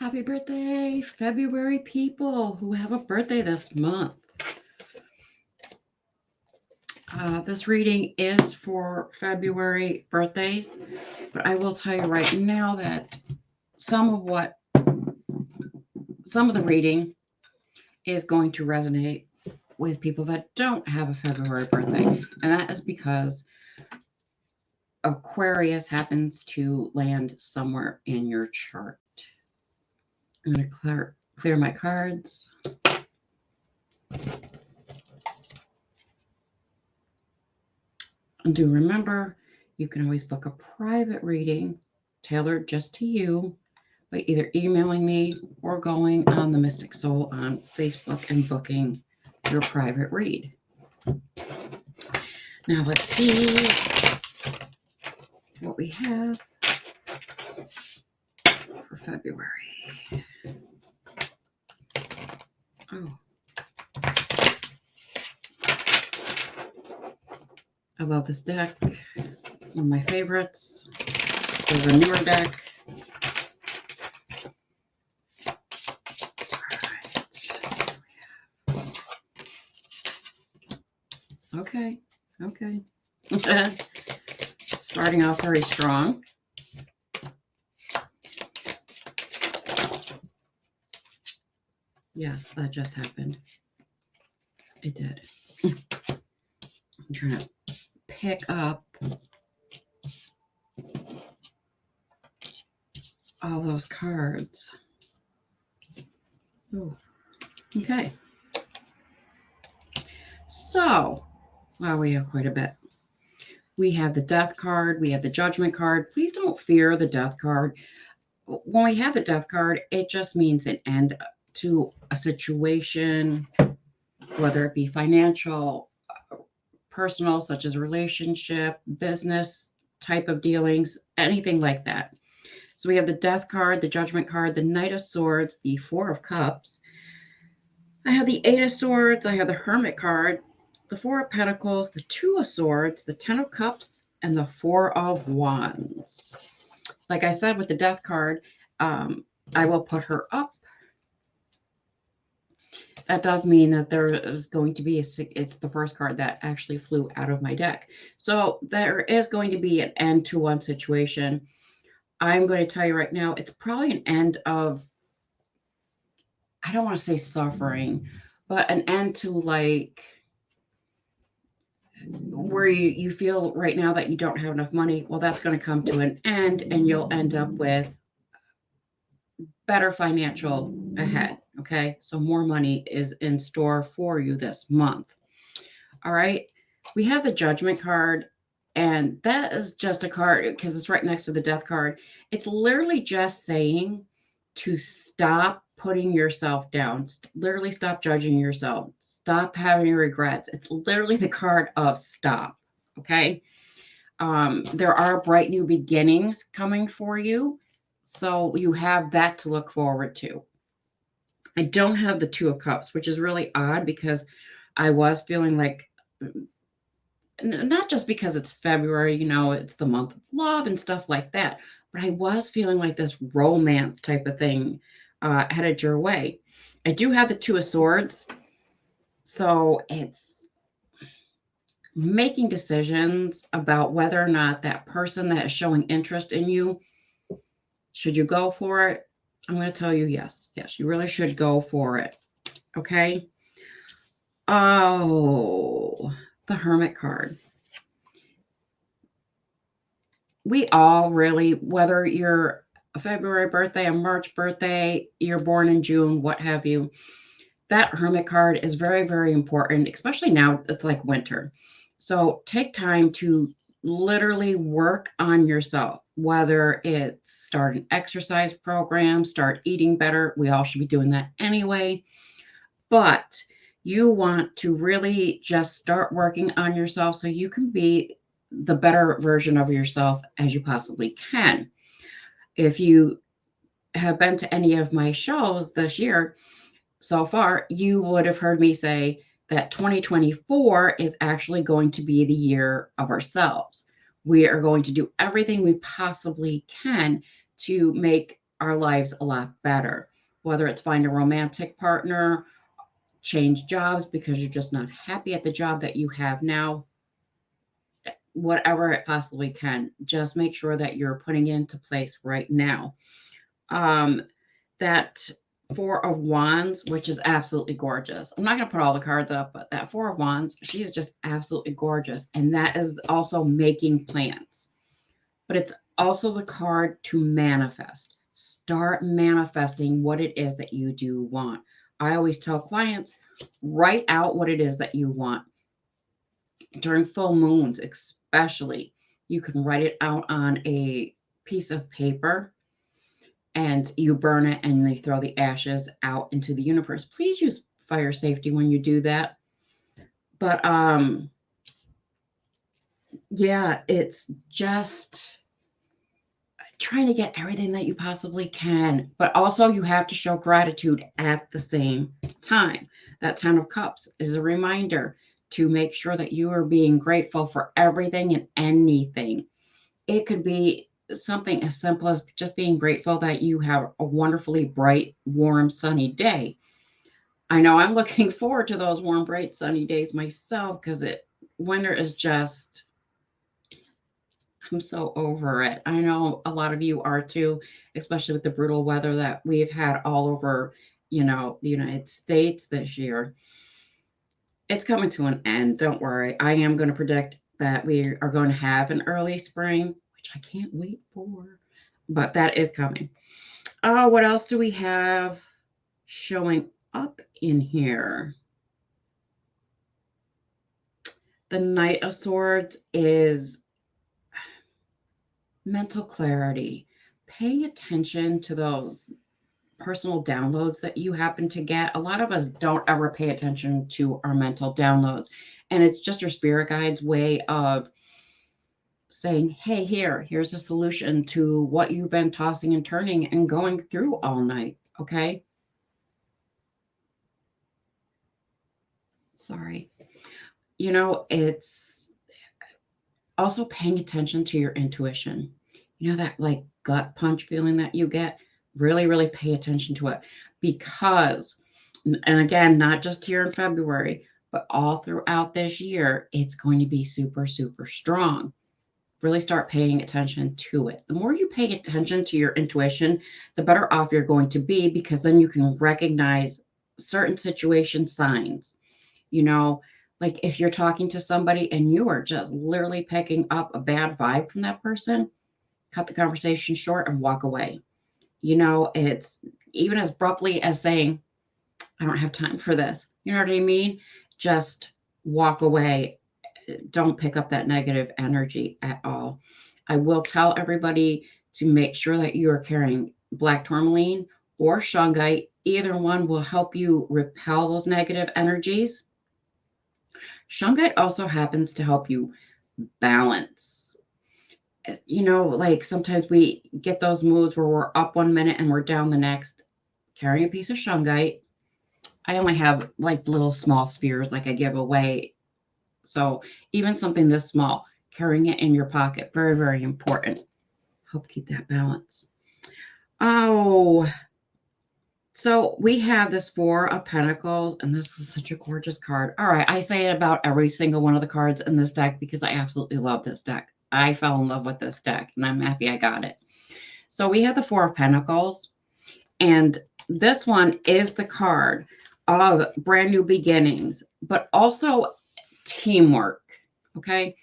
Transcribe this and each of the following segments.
Happy birthday, February people who have a birthday this month. This reading is for February birthdays, but I will tell you right now that some of the reading is going to resonate with people that don't have a February birthday, and that is because Aquarius happens to land somewhere in your chart. I'm going to clear my cards. And do remember, you can always book a private reading tailored just to you by either emailing me or going on the Mystic Soul on Facebook and booking your private read. Now let's see what we have for February. Oh. I love this deck. One of my favorites. There's a newer deck. Okay. Starting off very strong. Yes, that just happened. It did. I'm trying to pick up all those cards. Oh, okay. So, well, we have quite a bit. We have the Death card. We have the Judgment card. Please don't fear the Death card. When we have the Death card, it just means an end to a situation, whether it be financial, personal, such as relationship, business type of dealings, anything like that. So we have the Death card, the Judgment card, the Knight of Swords, the Four of Cups. I have the Eight of Swords. I have the Hermit card, the Four of Pentacles, the Two of Swords, the Ten of Cups, and the Four of Wands. Like I said with the Death card, I will put her up. That does mean that there is going to be it's the first card that actually flew out of my deck. So there is going to be an end to one situation. I'm going to tell you right now, it's probably an end of, I don't want to say suffering, but an end to like where you feel right now that you don't have enough money. Well, that's going to come to an end and you'll end up with better financial ahead. Okay. So more money is in store for you this month. All right. We have the Judgment card, and that is just a card because it's right next to the Death card. It's literally just saying to stop putting yourself down, literally stop judging yourself, stop having regrets. It's literally the card of stop. Okay. There are bright new beginnings coming for you. So you have that to look forward to. I don't have the Two of Cups, which is really odd because I was feeling like, not just because it's February, it's the month of love and stuff like that, but I was feeling like this romance type of thing headed your way. I do have the Two of Swords. So it's making decisions about whether or not that person that is showing interest in you, should you go for it? I'm going to tell you yes. Yes, you really should go for it. Okay. Oh, the Hermit card. We all really, whether you're a February birthday, a March birthday, you're born in June, what have you, that Hermit card is very, very important, especially now it's like winter. So take time to literally work on yourself, whether it's start an exercise program, start eating better. We all should be doing that anyway. But you want to really just start working on yourself so you can be the better version of yourself as you possibly can. If you have been to any of my shows this year so far, you would have heard me say that 2024 is actually going to be the year of ourselves. We are going to do everything we possibly can to make our lives a lot better. Whether it's find a romantic partner, change jobs because you're just not happy at the job that you have now, whatever it possibly can, just make sure that you're putting it into place right now. Um, that Four of Wands, which is absolutely gorgeous. I'm not going to put all the cards up, but that Four of Wands, she is just absolutely gorgeous. And that is also making plans. But it's also the card to manifest. Start manifesting what it is that you do want. I always tell clients, write out what it is that you want. During full moons, especially, you can write it out on a piece of paper and you burn it and you throw the ashes out into the universe. Please use fire safety when you do that. But yeah, it's just trying to get everything that you possibly can, but also you have to show gratitude at the same time. That 10 of Cups is a reminder to make sure that you are being grateful for everything and anything. It could be something as simple as just being grateful that you have a wonderfully bright, warm, sunny day. I know I'm looking forward to those warm, bright, sunny days myself because winter is just, I'm so over it. I know a lot of you are too, especially with the brutal weather that we've had all over, the United States this year. It's coming to an end. Don't worry. I am going to predict that we are going to have an early spring, which I can't wait for, but that is coming. Oh, what else do we have showing up in here? The Knight of Swords is mental clarity, paying attention to those personal downloads that you happen to get. A lot of us don't ever pay attention to our mental downloads, and it's just your spirit guide's way of saying, hey, here's a solution to what you've been tossing and turning and going through all night. Okay. Sorry. It's also paying attention to your intuition. That like gut punch feeling that you get, really, really pay attention to it because, and again, not just here in February, but all throughout this year, it's going to be super, super strong. Really start paying attention to it. The more you pay attention to your intuition, the better off you're going to be because then you can recognize certain situation signs. Like if you're talking to somebody and you are just literally picking up a bad vibe from that person, cut the conversation short and walk away. It's even as abruptly as saying, I don't have time for this. You know what I mean? Just walk away. Don't pick up that negative energy at all. I will tell everybody to make sure that you are carrying black tourmaline or shungite. Either one will help you repel those negative energies. Shungite also happens to help you balance. Like sometimes we get those moods where we're up 1 minute and we're down the next. Carrying a piece of shungite. I only have like little small spheres like I give away. So even something this small, carrying it in your pocket, very, very important. Help keep that balance. Oh, so we have this Four of Pentacles, and this is such a gorgeous card. All right, I say it about every single one of the cards in this deck because I absolutely love this deck. I fell in love with this deck, and I'm happy I got it. So we have the Four of Pentacles, and this one is the card of brand new beginnings, but also teamwork. Okay.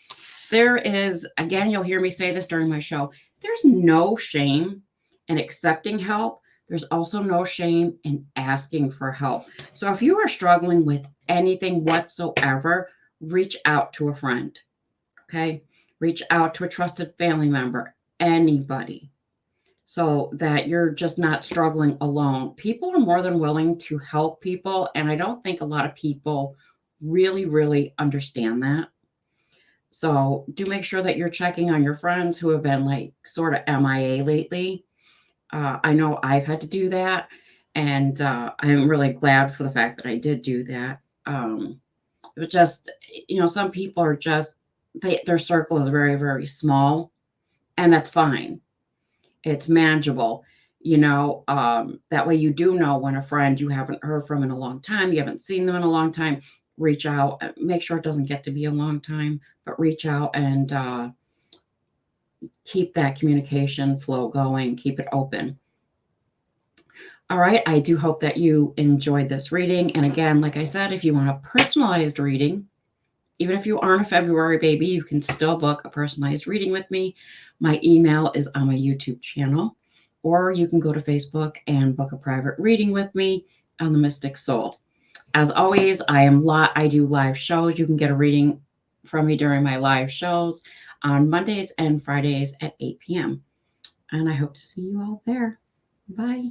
There is, again, you'll hear me say this during my show, there's no shame in accepting help. There's also no shame in asking for help. So if you are struggling with anything whatsoever, reach out to a friend. Okay. Reach out to a trusted family member, anybody, so that you're just not struggling alone. People are more than willing to help people. And I don't think a lot of people really, really understand that. So do make sure that you're checking on your friends who have been like sort of MIA lately. I know I've had to do that. And I'm really glad for the fact that I did do that. But just, some people are just, their circle is very, very small. And that's fine. It's manageable. That way you do know when a friend you haven't heard from in a long time, you haven't seen them in a long time, reach out. Make sure it doesn't get to be a long time, but reach out and keep that communication flow going, keep it open. All right, I do hope that you enjoyed this reading. And again, like I said, if you want a personalized reading, even if you aren't a February baby, you can still book a personalized reading with me. My email is on my YouTube channel, or you can go to Facebook and book a private reading with me on the Mystic Soul. As always, I do live shows. You can get a reading from me during my live shows on Mondays and Fridays at 8 p.m. And I hope to see you all there. Bye.